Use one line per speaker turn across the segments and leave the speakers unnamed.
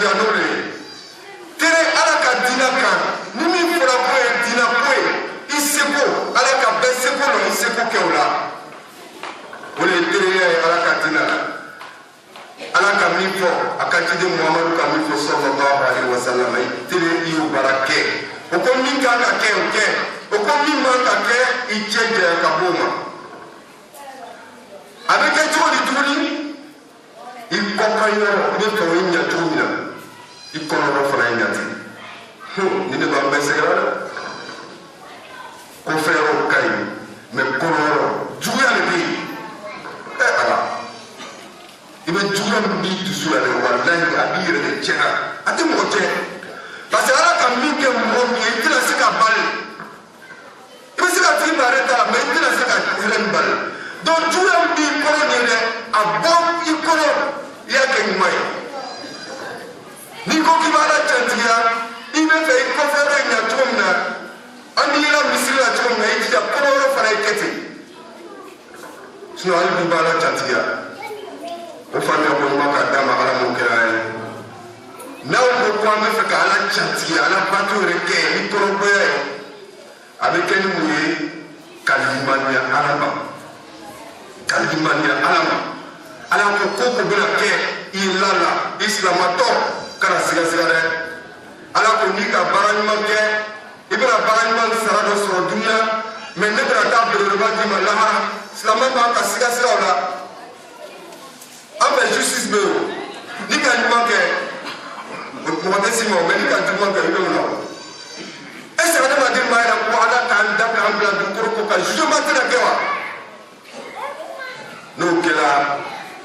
cantiga nole tere ala ka dina kan ni min fɔra ko ye dina ko ye i seko ala ka bɛɛ seko lɔ i seko kɛ o la o de ye terenya ye ala ka dina la ala ka min fɔ a ka ciden muhamadu ka min fɔ sallallahu alaihi wa sallam i tere i y'o baara kɛ o ko min kan ka kɛ o kɛ o ko min man ka kɛ i cɛ janya ka bɔ o ma a bɛ kɛ cogo di tuguni i kɔkan yɔrɔ i bɛ fɛ o ɲɛ cogo min na i kɔnɔrɔ fana ye ɲɛ ten ni ne b'an bɛɛ sɛgɛrɛ dɛ kɔfɛ yɔrɔ ka ɲi mɛ kɔnɔyɔrɔ juguya de bɛ yen ala i bɛ juguya min b'i dusu la dɛ walahi a b'i yɛrɛ de tiɲɛ a tɛ mɔgɔ tiɲɛ parce que ala ka min kɛ mɔgɔ min ye i tɛna se ka bali i bɛ se ka tigi baara ta la mɛ i tɛna se ka hɛrɛ min bali donc juguya min b'i kɔrɔ nin dɛ a bɔ i kɔrɔ i y'a kɛ ɲuman ye n'i ko k'i b'a la cantigiya i bɛ fɛ i kɔfɛ yɔrɔ in ɲɛ cogo min na an b'i la misiri la cogo min na i jija kɔrɔ yɔrɔ fana ye kɛ ten sinon hali bi b'a la cantigiya o faamuya ko ɲuman ka d'a ma ala m'o kɛra an ye n'aw ko ko an bɛ fɛ ka ala cantigiya ala bato yɛrɛ kɛ ni kɔrɔbɔya ye a bɛ kɛ ni mun ye ka limaniya ala ma ka limaniya ala ma ala ko ko ko bɛna kɛ i la la i silamatɔ kana sigasiga dɛ ala ko n'i ka baara ɲuman kɛ i bɛna baara ɲuman sara dɔ sɔrɔ duniya mɛ ne bɛna taa belebeleba d'i ma lahara silamɛ b'an ka sigasiga o la an fɛ justice bɛ yen n'i ka ɲuman kɛ mɔgɔ tɛ s'i ma mɛ n'i ka juguman kɛ i bɛ o la est ce que adamaden b'a yɛrɛ ko ala k'an da k'an bila dugukolo ko ka jugement tɛna kɛ wa n'o kɛra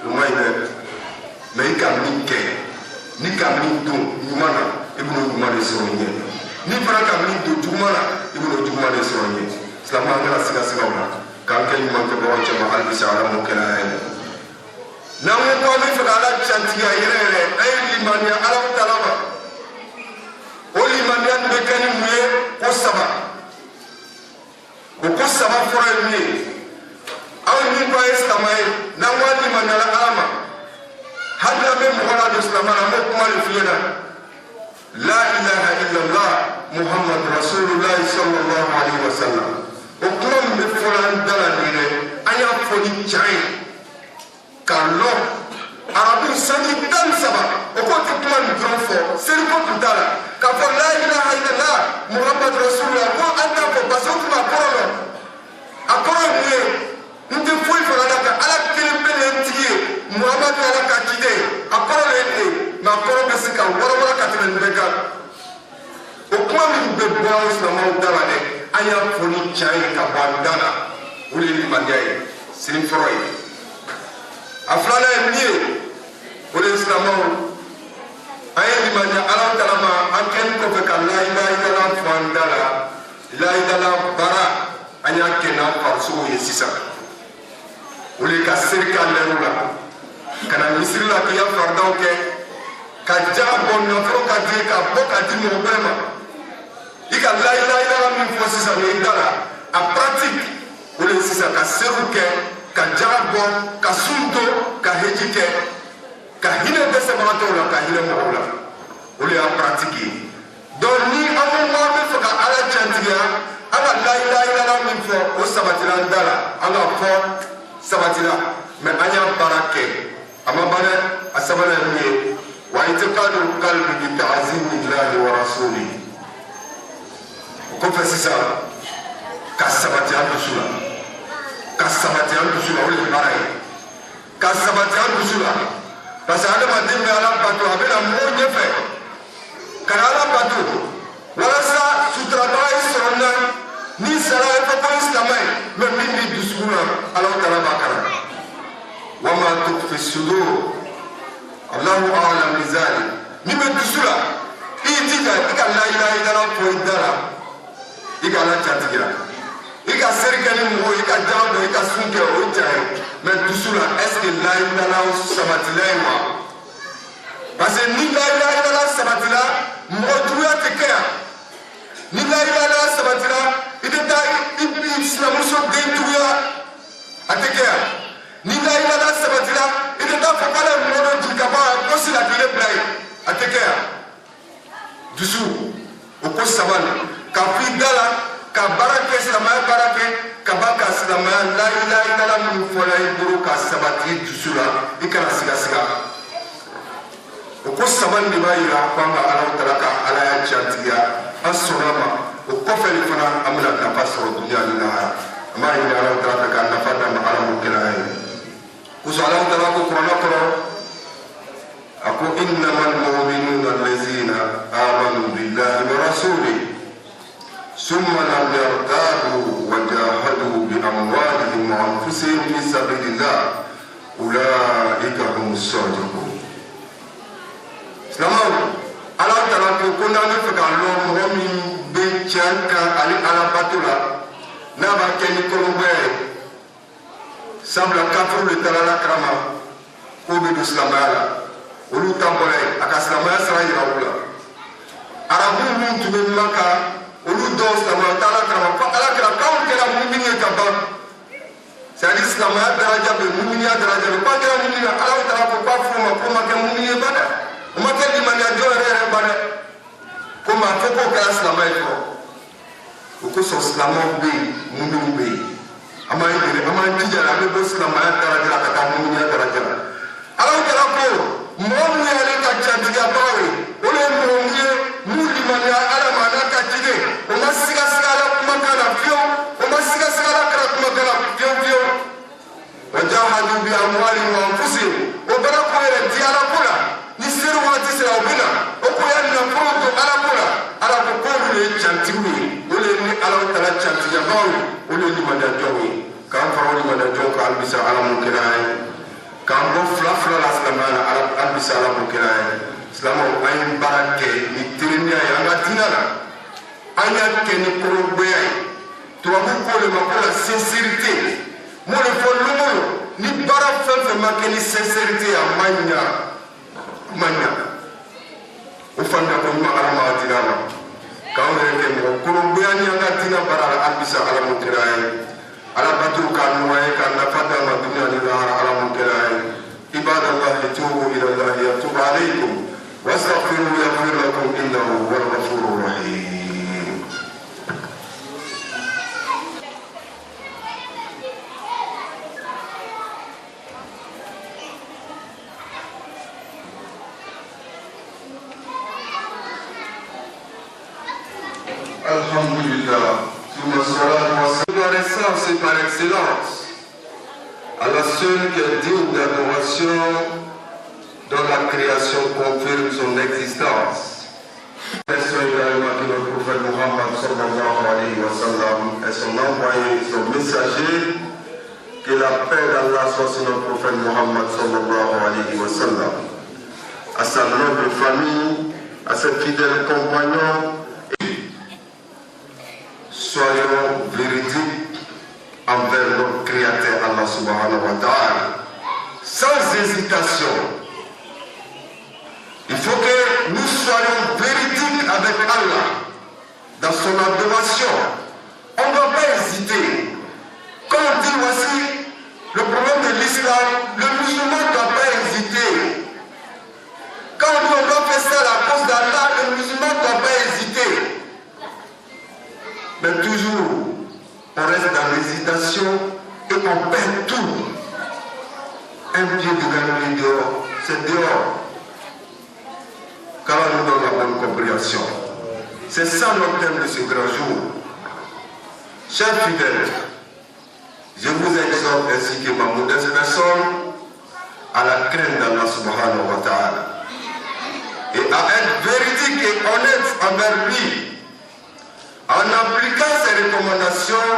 o ma ɲi dɛ mɛ i ka min kɛ n'i ka min don ɲuman na i bɛn'o ɲuman de sɔrɔ i ɲɛ n'i fana ka min don juguman na i bɛn'o juguman de sɔrɔ i ɲɛ silamɛ an kana sigasiga o la k'an kɛ ɲuman kɛbagaw cɛ ma hali bi sa ala m'o kɛra an ye n'an ko ko an bɛ fɛ ka ala cantigiya yɛrɛ yɛrɛ an ye limaniya ala tala ma o limaniya nin bɛ kɛ ni mun ye ko saba o ko saba fɔlɔ ye min ye anw min ko an ye silamɛ ye n'an ko an limaniyala ala ma hali n'an bɛ mɔgɔ ladon silamɛ la an bɛ kuma de f'i ɲɛna la ilaha illallah muhammadu rasulullah sallallahu alaihi wa sallam o kuma min bɛ fɔla an da la nin dɛ an y'a fɔ ni can ye k'a lɔn arabu sanji 13 o ko tɛ kuma nin dɔrɔn fɔ seliko tun t'a la k'a fɔ la ilaha illallah muhammadu rasulullah ko an t'a fɔ parce que o tun b'a kɔrɔ dɔn a kɔrɔ ye mun ye n tɛ foyi fara la ka ala kelen bɛ nin tigi ye muhammadu ala ka ciden a kɔrɔ de ye nin ye nka a kɔrɔ bɛ se ka wɔrɔwɔrɔ ka tɛmɛ nin bɛɛ kan o kuma min bɛ bɔ an silamɛw da la dɛ an y'a fɔ ni can ye ka bɔ an da la o de ye limaniya ye sini fɔlɔ ye a filanan ye min ye o de ye silamɛw an ye limaniya ala tala ma an kɛlen kɔfɛ ka la ilaha illallah fɔ an da la la ilaha baara an y'a kɛ n'an farisogo ye sisan o de ka seli ka lɛrɛ la ka na misiri la k'i ya faridaw kɛ ka jaga bɔ nafolo ka di ka bɔ ka di mɔgɔ bɛɛ ma i ka la ilaha illallah min fɔ sisan o ye i da la a pratique o de ye sisan ka seliw kɛ ka jaga bɔ ka sun to ka heji kɛ ka hinɛ dɛsɛbagatɔw la ka hinɛ mɔgɔw la o de y'a pratique ye donc ni an ko k'an bɛ fɛ ka ala cantigiya an ka la ilaha illallah min fɔ o sabatira an da la an ka fɔ sabatira mɛ an y'a baara kɛ a ma ban dɛ a sabanan ye min ye wa i'tiqadu qalbi bi ta'zimi llahi wa rasulihi o kɔfɛ sisan ka sabati an dusu la ka sabati an dusu la o de ye baara ye ka sabati an dusu la parce que adamaden bɛ ala bato a bɛna mɔgɔw ɲɛfɛ ka na ala bato walasa suturabaga yi sɔrɔ n na ni sara ye fɔ ko n silamɛ ye mɛ min b'i dusukun na ala tala b'a kala wa ma tukfi sudur allahu a'lam bi zalik min bɛ dusu la i y'i jija i ka la ilaha illallah fɔ i da la i ka ala jatigira i ka seri kɛ ni mɔgɔ i ka jaga dɔn i ka sun kɛ o ja ye mɛ dusu la est ce que la ilaha illallah sabatila ye wa parce que ni la ilaha illallah sabatila mɔgɔ juguya tɛ kɛ yan ni la ilaha illallah sabatila i tɛ taa i sinamuso den juguya a tɛ kɛ yan ni la ilaha illallah sabatila i tɛ taa fɔ k'ale ye mɔgɔ dɔ jigin ka bɔ a posi la k'i le bila yen a tɛ kɛ yan dusu o ko sabali ka fi dala ka barake silamaya barake ka ba ka silamaya la ilaha illallah min fɔla i bolo ka sabati dusu la i kana siga siga o ko sabali de b'a yira ko an ka Alahu Taala ka ala y'a jatigiya an sɔnna ma o kɔfɛ de fana an bɛna nafa sɔrɔ duniya ni lahara an b'a ɲini Alahu Taala fɛ ka nafa d'a ma ala m'o kɛra ye kosɔn Alahu Taala ko kuranɛ kɔnɔ a ko innamal mu'minuna allazina amanu billahi wa rasulihi summa lam yartabu wa jahadu bi amwalihim wa anfusihim fi sabilillah ulaika humus sadiqun. Silamɛw Alahu Taala ko n'an bɛ fɛ ka lɔn mɔgɔ min bɛ tiɲɛ kan ale alabato la n'a b'a kɛ ni kɔnɔbɔya ye sabula kafiriw de taara Alakira ma k'o bɛ don silamɛya la olu ta bɔra yen a ka silamɛya sira yira u la arabu minnu tun bɛ Maka olu dɔw silamɛya ta Alakira ma ko Alakira k'anw kɛra mumini ye ka ban c'est à dire silamɛya daraja bɛ muminiya daraja bɛ k'an kɛra mumini ye Alahu Taala ko k'a fɔ o ma ko ma kɛ mumini ye ba dɛ o ma kɛ limaniya jɔn yɛrɛ ba dɛ ko maa fɔ k'o kɛra silamɛ ye fɔlɔ o kosɔn silamɛw bɛ yen muminiw bɛ yen an b'an yɛrɛ an b'an jija an bɛ bɔ silamɛya daraja la ka taa muminiya daraja la Alahu Taala ko mɔgɔ min y'ale ka jatigiyabagaw ye olu ye mɔgɔ min ye mun limaniya Ala ma n'a ka jide o ma siga siga Ala kumakan na fiyewu o ma siga siga Ala kɛra kumakan na fiyewu fiyewu wa jahadu bi amwalihim wa anfusihim o bɛɛ ko yɛrɛ di Ala ko la ni seri waati sera o bɛ na o ko yɛ nafolo to Ala ko la Ala ko k'olu de ye jantigiw ye olu ye ni Alahu Taala jantigiyabagaw ye olu ye limaniyajɔnw ye k'an fara o limaniyajɔnw kan halisa Ala m'o kɛra an ye k'an bɔ fila fila la silamɛya la halisa Ala m'o kɛra an ye silamɛw an ye baara kɛ ni tereniya ye an ka diinɛ la an y'a kɛ ni kɔrɔbɔya ye tubabu ko de ma ko la sincérité m'o de fɔ lomolo ni baara fɛn fɛn ma kɛ ni sincérité a ma ɲa ma ɲa o fana ko ɲuman Ala ma dira ma k'anw yɛrɛ kɛ mɔgɔ kɔrɔbɔya ni an ka diinɛ baara la halisa Ala m'o kɛra an ye Ala bato k'a nɔgɔya ka nafa d'a ma duniya ni lahara Ala m'o kɛra an ye ibadallahi tubu ilallahi yatubu alaykum wastaghfiruhu yaghfir lakum innahu huwal ghafurur rahim. Alhamdulillah, reconnaissance par excellence à la seule qui est digne d'adoration dont la création confirme son existence. Merci également que notre prophète Muhammad sallallahu alayhi wa sallam est son envoyé, son messager, que la paix d'Allah soit sur notre prophète Muhammad sallallahu alayhi wa sallam, à sa noble famille, à ses fidèles compagnons. Soyons véridiques envers notre Créateur Allah subhanahu wa ta'ala, sans hésitation. Il faut que nous soyons véridiques avec Allah dans son adoration. On ne doit pas hésiter. Comme on dit voici le problème de l'islam, le musulman ne doit pas hésiter. Quand on dit on doit faire ça à la cause d'Allah, le musulman ne doit pas hésiter. Mais toujours, on reste dans l'hésitation et on perd tout. Un pied de gagner dehors, c'est dehors. Car on nous donne la bonne compréhension. C'est ça notre thème de ce grand jour. Chers fidèles, je vous exhorte ainsi que ma modeste personne à la crainte d'Allah subhanahu wa ta'ala et à être véridique et honnête envers lui, en appliquant ses recommandations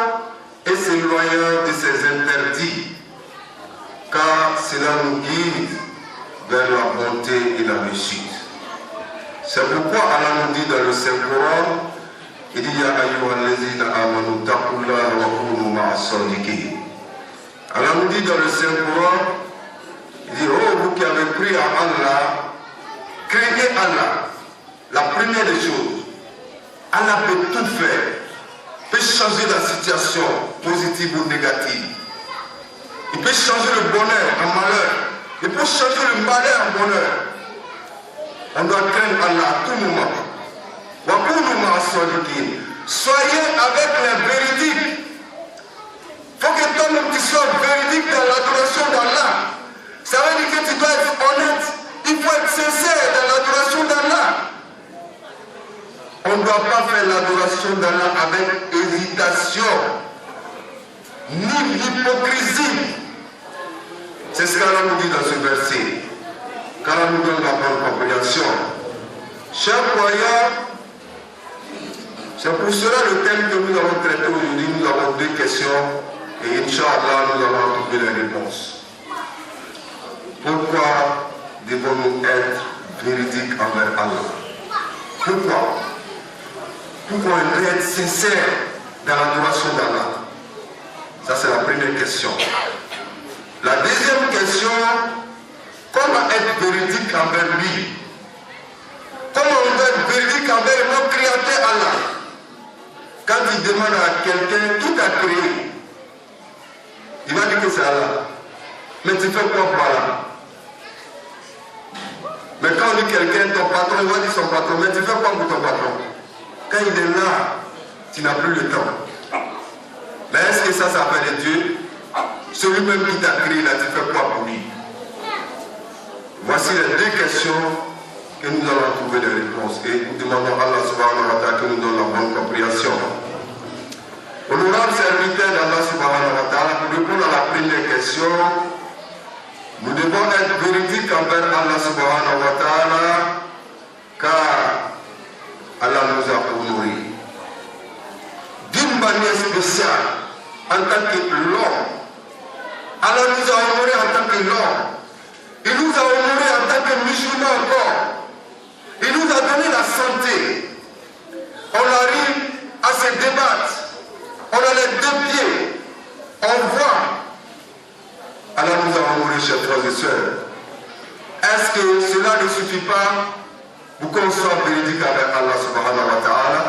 et s'éloignant de ses interdits, car cela nous guide vers la bonté et la réussite. C'est pourquoi Allah nous dit dans le Saint-Coran, il dit Ya ayyuhallazina amanu taqullaha wa kunu ma'as-sadiqin. Allah nous dit dans le Saint-Coran, il dit oh vous qui avez cru à Allah, craignez Allah. La première des choses, Allah peut tout faire, peut changer la situation positive ou négative. Il peut changer le bonheur en malheur. Il peut changer le malheur en bonheur. On doit craindre Allah à tout moment. Soyez avec les véridiques. Il faut que toi-même tu sois véridique dans l'adoration d'Allah. Ça veut dire que tu dois être honnête. Il faut être sincère dans l'adoration d'Allah. On ne doit pas faire l'adoration d'Allah avec hésitation, ni l'hypocrisie. C'est ce qu'Allah nous dit dans ce verset. Qu'Allah nous donne la bonne compréhension. Chers croyants, c'est pour cela le thème que nous avons traité aujourd'hui. Nous avons deux questions et Inch'Allah nous allons trouver les réponses. Pourquoi devons-nous être véridiques envers Allah? Pourquoi on doit être sincère dans l'adoration d'Allah? Ça c'est la première question. La deuxième question, comment être véridique envers lui? Comment on doit être véridique envers notre Créateur Allah? Quand il demande à quelqu'un, qui t'a créé? Il va dire que c'est Allah. Mais tu fais quoi pour Allah? Mais quand on dit quelqu'un, ton patron, il va dire son patron, mais tu fais quoi pour ton patron? Quand il est là, tu n'as plus le temps. Mais est-ce que ça s'appelle Dieu? Celui-même qui t'a créé, là, tu fais quoi pour lui? Voici les deux questions que nous allons trouver les réponses. Et nous demandons à Allah subhanahu wa ta'ala que nous donne la bonne compréhension. Honorable serviteur d'Allah subhanahu wa ta'ala, pour répondre à la première question, nous devons être véridiques envers Allah subhanahu wa ta'ala, car Allah nous a honorés. D'une manière spéciale, en tant que l'homme, Allah nous a honorés en tant que l'homme. Il nous a honorés en tant que musulmans encore. Il nous a donné la santé. On arrive à se débattre. On a les deux pieds. On voit. Allah nous a honorés, chers frères et sœurs. Est-ce que cela ne suffit pas pour qu'on soit véridique avec Allah subhanahu wa ta'ala?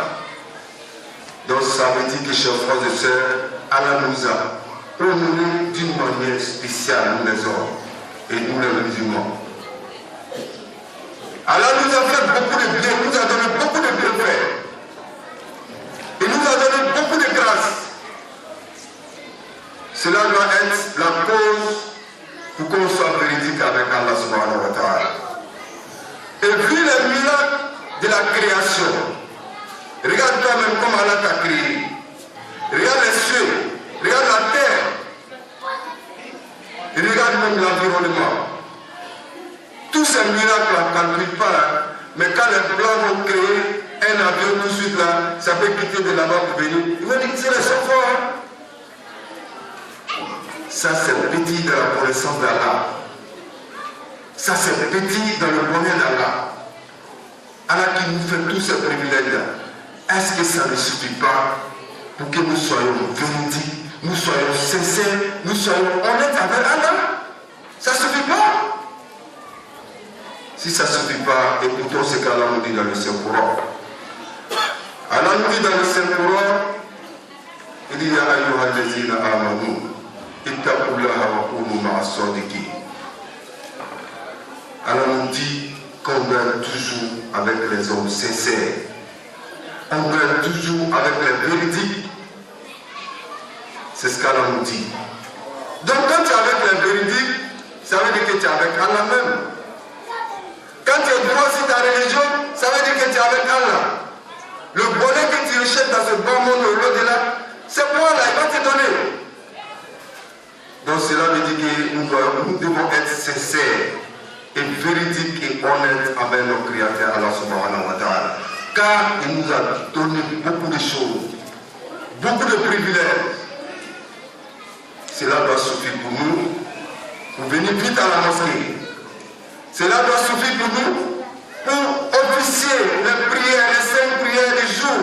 Donc ça veut dire que, chers frères et sœurs, Allah nous a honorés d'une manière spéciale, nous les hommes et nous les musulmans. Allah nous a fait beaucoup de bien, il nous a donné beaucoup de bienfaits. Il nous a donné beaucoup de grâce. Cela doit être la cause pour qu'on soit véridique avec Allah subhanahu wa ta'ala. Et vu les miracles de la création, regarde toi-même comment Allah t'a créé. Regarde les cieux, regarde la terre. Et regarde même l'environnement. Tous ces miracles ne calculent pas, mais quand les blancs vont créer un avion tout de suite là, ça peut quitter de là-bas pour venir. Ils vont dire que c'est les forts. Ça c'est petit dans la connaissance d'Allah. Ça c'est petit dans le bonheur d'Allah. Allah qui nous fait tous ces privilèges là. Est-ce que ça ne suffit pas pour que nous soyons véridiques, nous soyons sincères, nous soyons honnêtes avec Allah? Ça ne suffit pas. Si ça ne suffit pas, écoutons ce qu'Allah nous dit dans le Saint-Coran. Allah nous dit dans le Saint-Coran, il dit Ya ayyuhallazina amanu, ittaqullaha wa kunu ma'as sadiqin. Allah nous dit qu'on doit toujours avec les hommes sincères. On doit toujours avec les véridiques. C'est ce qu'Allah nous dit. Donc quand tu es avec les véridiques, ça veut dire que tu es avec Allah même. Quand tu es droit sur ta religion, ça veut dire que tu es avec Allah. Le bonheur que tu recherches dans ce bon monde au l'au-delà, c'est pour Allah, il va te donner. Donc cela veut dire que nous devons être sincères et véridiques et honnêtes avec notre Créateur Allah subhanahu wa ta'ala. Car il nous a donné beaucoup de choses, beaucoup de privilèges. Cela doit suffire pour nous, pour venir vite à la mosquée. Cela doit suffire pour nous, pour officier les prières, les 5 prières du jour,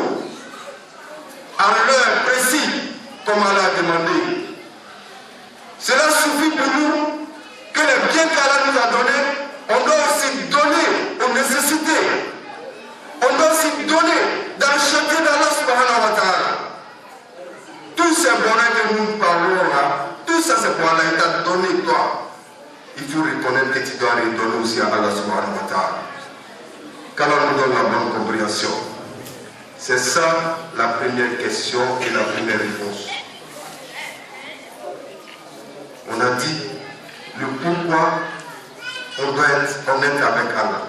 à l'heure précise, comme Allah a demandé. Cela suffit pour nous que les biens qu'Allah nous a donnés, on doit aussi donner aux nécessités. On doit aussi donner dans le chantier d'Allah subhanahu wa ta'ala. Tous ces bonheurs que nous parlons là, tout ça c'est pour Allah, il t'a donné toi. Il faut reconnaître que tu dois redonner aussi à Allah subhanahu wa ta'ala. Qu'Allah nous donne la bonne compréhension. C'est ça la première question et la première réponse. On a dit le pourquoi on doit être honnête avec Allah.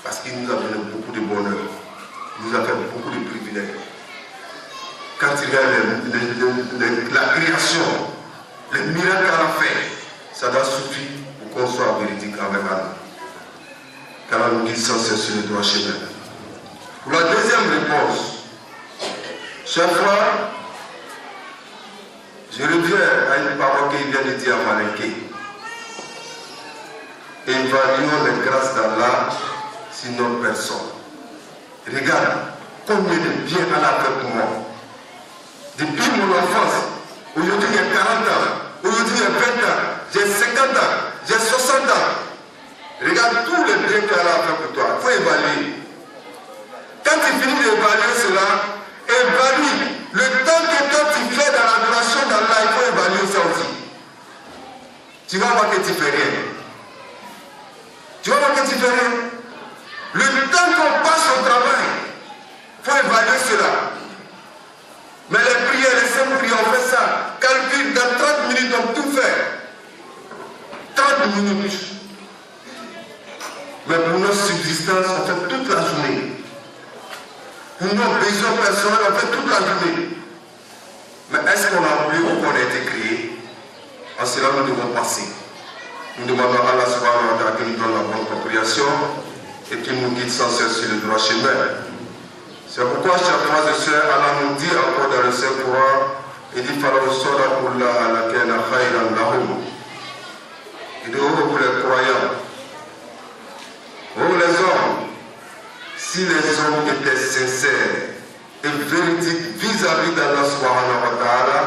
Parce qu'il nous a donné beaucoup de bonheur. Il nous a fait beaucoup de privilèges. Quand il y a la création, les miracles qu'Allah a fait, ça doit suffire pour qu'on soit véridique avec Allah. Car Allah nous dit sans cesse sur le droit chemin. Pour la deuxième réponse, chaque fois, je reviens à une parole qu'il vient de dire à Malinké. Évaluons les grâces d'Allah sur notre personne. Regarde combien de bien Allah a fait pour moi. Depuis mon enfance, aujourd'hui il y a 40 ans, aujourd'hui il y a 20 ans, j'ai 50 ans, j'ai 60 ans. Regarde tous les biens qu'Allah a fait pour toi. Il faut évaluer. Quand tu finis d'évaluer cela, évalue le temps que toi tu fais dans l'adoration d'Allah, il faut évaluer ça aussi. Tu vas voir que tu ne fais rien. Tu vas voir que tu ne fais rien. Le temps qu'on passe au travail, il faut évaluer cela. Mais les prières, les 5 prières, on fait ça. Calcule, dans 30 minutes, on tout fait. 30 minutes. Mais pour notre subsistance, on fait toute la journée. Pour nos besoins personnels, on fait toute la journée. Mais est-ce qu'on a oublié où on a été créé? En cela, nous devons passer. Nous demandons à Allah subhanahu wa ta'ala qu'il nous donne la bonne compréhension et qu'il nous guide sans cesse sur le droit chemin. C'est pourquoi, chers frères et sœurs, Allah nous dit encore dans le Saint-Coran, il dit Falaw sadaqullah lakana khayran lahum. Il dit, oh vous les croyants, oh les hommes, si les hommes étaient sincères et véridiques vis-à-vis d'Allah subhanahu wa ta'ala,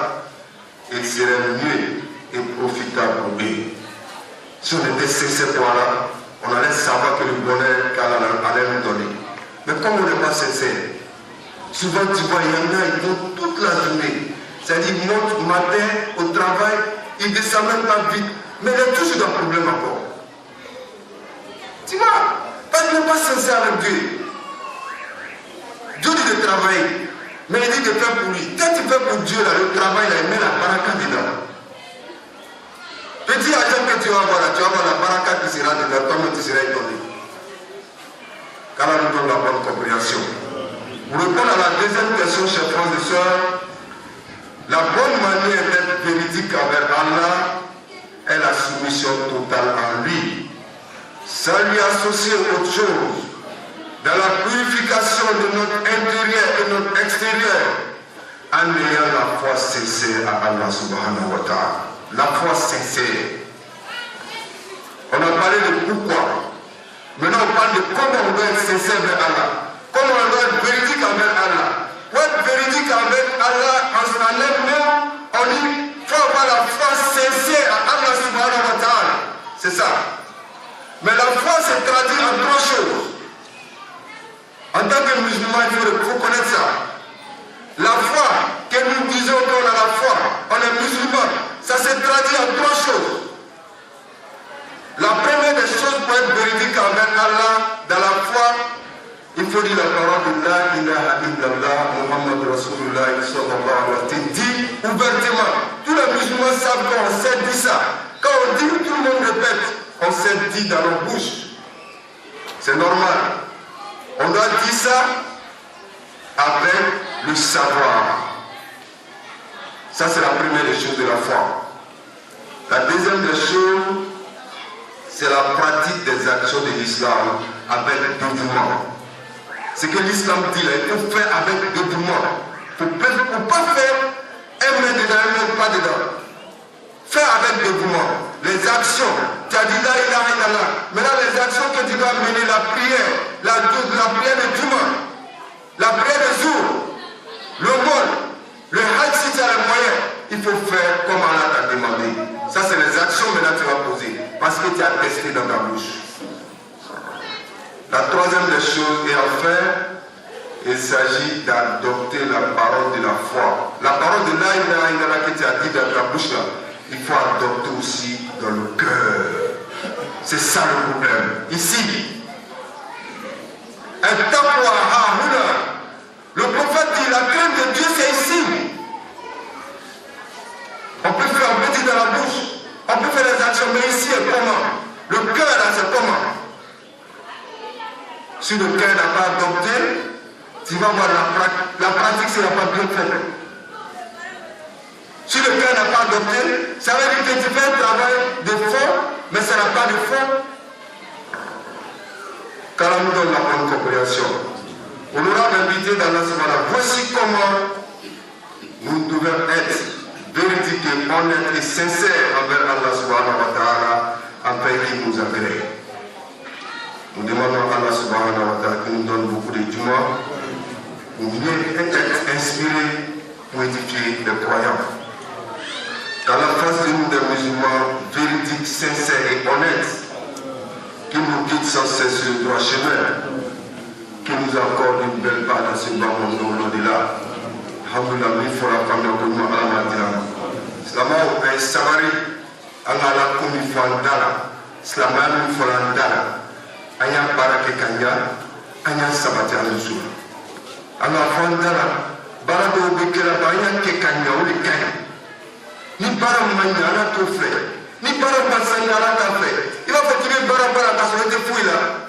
il serait mieux et profitable pour eux. Si on était sincère pour Allah, on allait savoir que le bonheur qu'Allah allait nous donner. Mais comme on n'est pas sincère, souvent tu vois, il y en a, ils vont toute la journée. C'est-à-dire, ils montent matin au travail, ils ne descendent même pas vite. Mais il y a toujours des problèmes encore. Tu vois, parce qu'il n'est pas sincère avec Dieu. Dieu dit de travailler, mais il dit de faire pour lui. Quand tu fais pour Dieu, là, le travail, là, il met la baraka dedans. Petit agent que tu vas voir là, tu vas voir la baraka qui sera dedans, toi-même tu seras étonné. Car Allah nous donne la bonne compréhension. Pour répondre à la deuxième question, chers frères et sœurs, la bonne manière d'être véridique envers Allah est la soumission totale en lui. Sans lui associer autre chose. Dans la purification de notre intérieur et notre extérieur, en ayant la foi sincère à Allah subhanahu wa ta'ala. La foi sincère. On a parlé de pourquoi. Maintenant on parle de comment on doit être sincère vers Allah. Comment on doit être véridique envers Allah. Pour être véridique envers Allah en elle-même, on dit qu'il faut avoir la foi sincère à Allah subhanahu wa ta'ala. C'est ça. Mais la foi se traduit en 3 choses. En tant que musulman, il faut connaître ça. La foi que nous disons qu'on a la foi, on est musulman, ça se traduit en 3 choses. La première des choses pour être véridique envers Allah, dans la foi, il faut dire la parole de La ilaha illallah, Muhammad Rasulullah sallallahu alayhi wa sallam. Dit ouvertement. Tous les musulmans savent qu'on sait dire ça. Quand on dit, tout le monde répète, on sait dire dans nos bouches. C'est normal. On doit dire ça avec le savoir. Ça, c'est la première des choses de la foi. La deuxième des choses, c'est la pratique des actions de l'islam avec dévouement. Ce que l'islam dit là, il faut faire avec dévouement. Il ne faut pas faire un main dedans, un main pas dedans. Faire avec dévouement. Les actions, tu as dit là, il là. Maintenant, les actions que tu dois mener, la prière, la prière de dimanche, la prière de jour, le monde, le hajj si tu as les moyens, il faut faire comme Allah t'a demandé. Ça, c'est les actions maintenant que tu vas poser. Parce que tu as testé dans ta bouche. La troisième des choses, et enfin, il s'agit d'adopter la parole de la foi. La parole de La ilaha illallah que tu as dit dans ta bouche là, il faut adopter aussi dans le cœur. C'est ça le problème. Ici, le mais ici est comment? Le cœur là, c'est comment? Si le cœur n'a pas adopté, tu vas voir la pratique ne sera pas bien faite. Si le cœur n'a pas adopté, ça veut dire que tu fais un travail de fond, mais ça n'a pas de fond. Car nous donne la bonne compréhension. On aura invité dans la semaine. Voici comment nous devons être véridiques, honnêtes et sincères envers Allah subhanahu wa ta'ala, afin qu'il nous agrée. Nous demandons à Allah subhanahu wa ta'ala qui nous donne beaucoup de jumeaux pour mieux être inspirés pour édifier les croyants. Dans la face de nous des musulmans véridiques, sincères et honnêtes, qui nous guident sans cesse sur le droit chemin, qui nous accorde une belle part dans ce bas monde au-delà. Alhamdulillah, il faut la famille au Kouma à la Madiana. Slama au pays Savary, Allah la Koumi Fandala, Slama il faut la Ndala, Aya Barake Kanya, Aya Sabati Alusu. Allah Fandala, Barado Bekela, Aya Kekanya, ou les Kanya. Ni Bara Mania, Allah tout fait. Ni Bara Bassani, Allah t'a fait. Il va faire tirer Bara Bara, t'as sonné des fouilles là.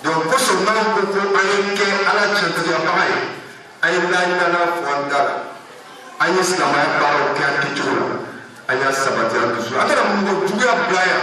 Donc, pour ce moment, pour Ayeke, Allah t'a dit pareil. Ayela Fandala, Aya Slama, Bara Kaya Kichula, Aya Sabati Alusu. Attends, on va jouer à Blaya.